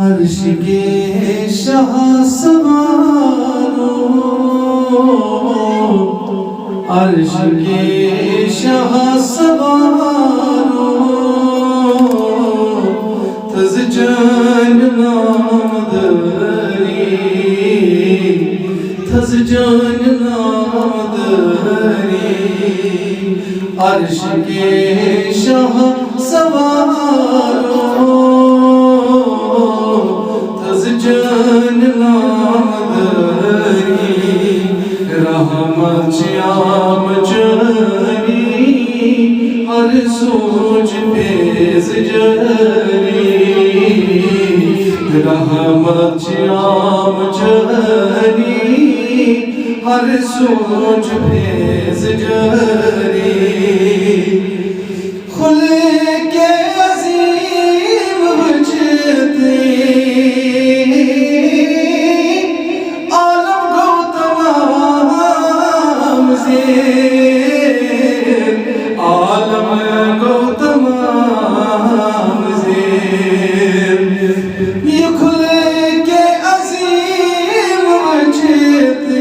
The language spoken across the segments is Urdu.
عرش کے شاہ سوارو عرش کے شاہ سوارو تز جان نامداری تز جان نامداری عرش کے شاہ سوارو تز جان نامداری رحمت عام جانی ہر سوچ پیز جانی رحمت عام جانی ہر سوچ پیز جانی خلے کے عظیم وجدی عالم کو تمام زیر عالم کو تمام زیر یہ کھلے کے عظیم وجدی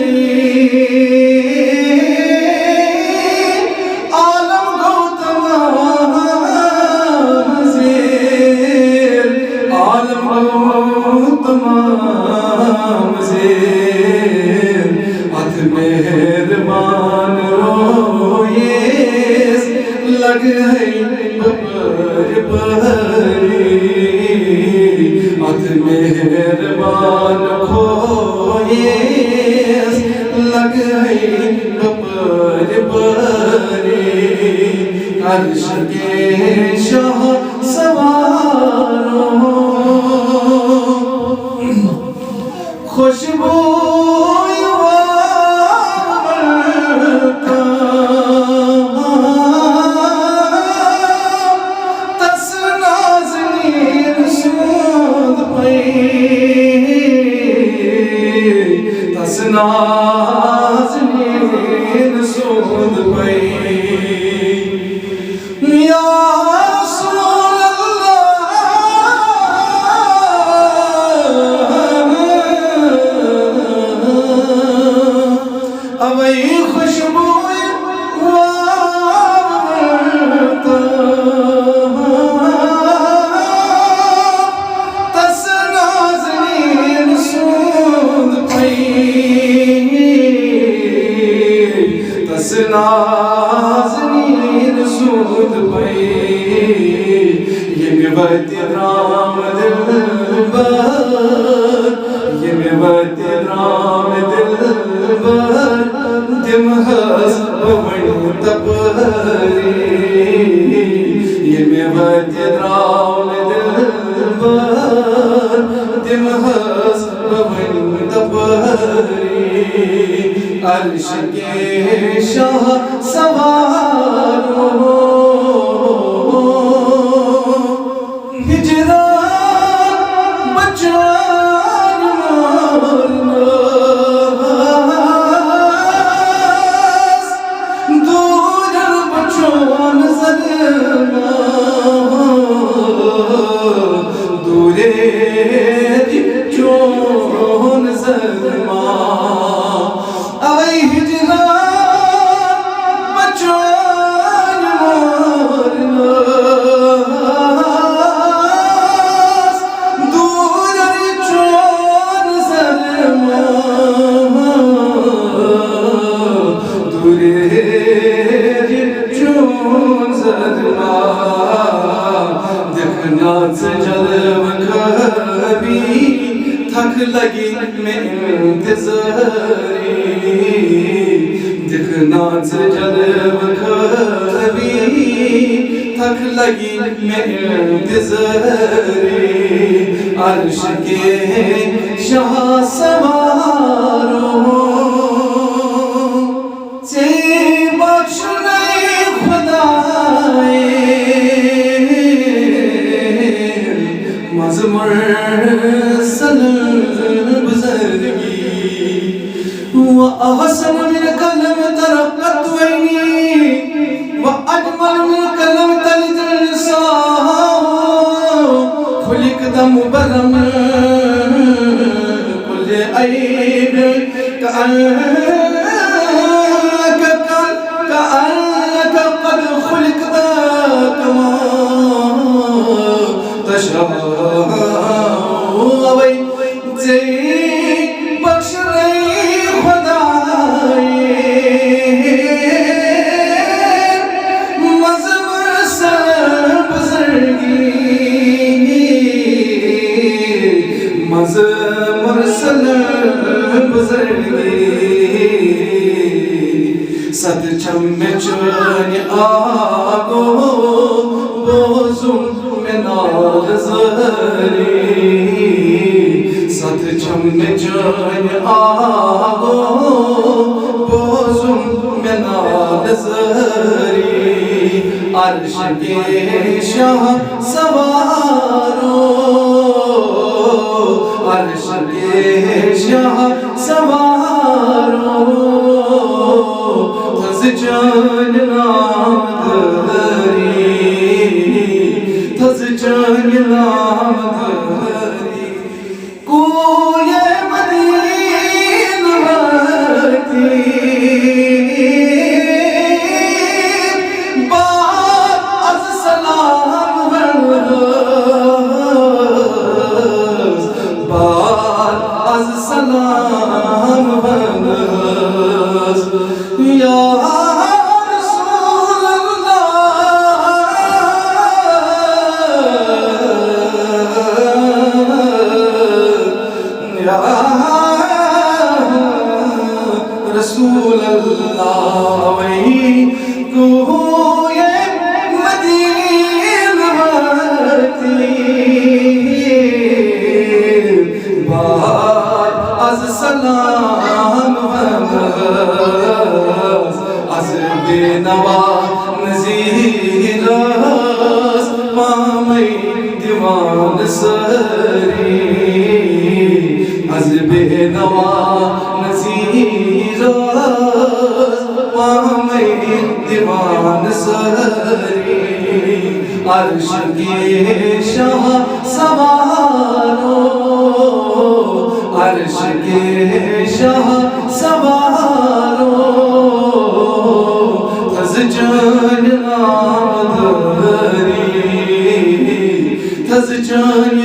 مہربان رویس لگ ہے ببر بری ات مہربان کھویس لگ ہے ببر بری عرش کے شاہ سوارو خوشبو نازنین سود پئی یا رسول اللہ اوئی خوشبو تس نازنین سود پئی تس نازنین سود پئی یہ میوت رام دلبر یہ میوت رام دلبر دم ہس بون تپری یہ میوت رام دلبر دم ہس بون تپری عرش کے شاہ سوارو ہجران بچان مارناس دور بچون زدنا دورے چون زدنا اوئی ہجران بچان مارناس دور چون زدنا دورے چون زدنا دیکھنا سے جلو کبھی تھک لگی میں انتظاری دیکھنا سے جلو کبھی تھک لگی میں انتظاری عرش کے شاہ سوارو سے بخش نہیں خدائے مزمر بزرگی وأحسن من كلم ترقت عيني وأجمل من كلم تلد النساء خلقت مبرما العيب كأنك قد خلقت كما تشاء بخش رہی خدائے مرسل بزرگی صد چم چون آگو بوزم من آغزری صد چم چون آگو بوزم من آغزری عرش کے شاہ سوارو عرش کے شاہ سوارو تز جان نام دھری تز جان نام دھری کوئی مدین بھرتی بات از سلام از سلام بنس یا رسول اللہ یا رسول اللہ وہی کوئی مدین بھرتی از سلام از بے نوا نظیر مامی دیوان سری از بے نوا نظیر مامی دیوان سری عرش کے شاہ سوارو عرش کے شاہ سوارو تز جان نام دھری تز جان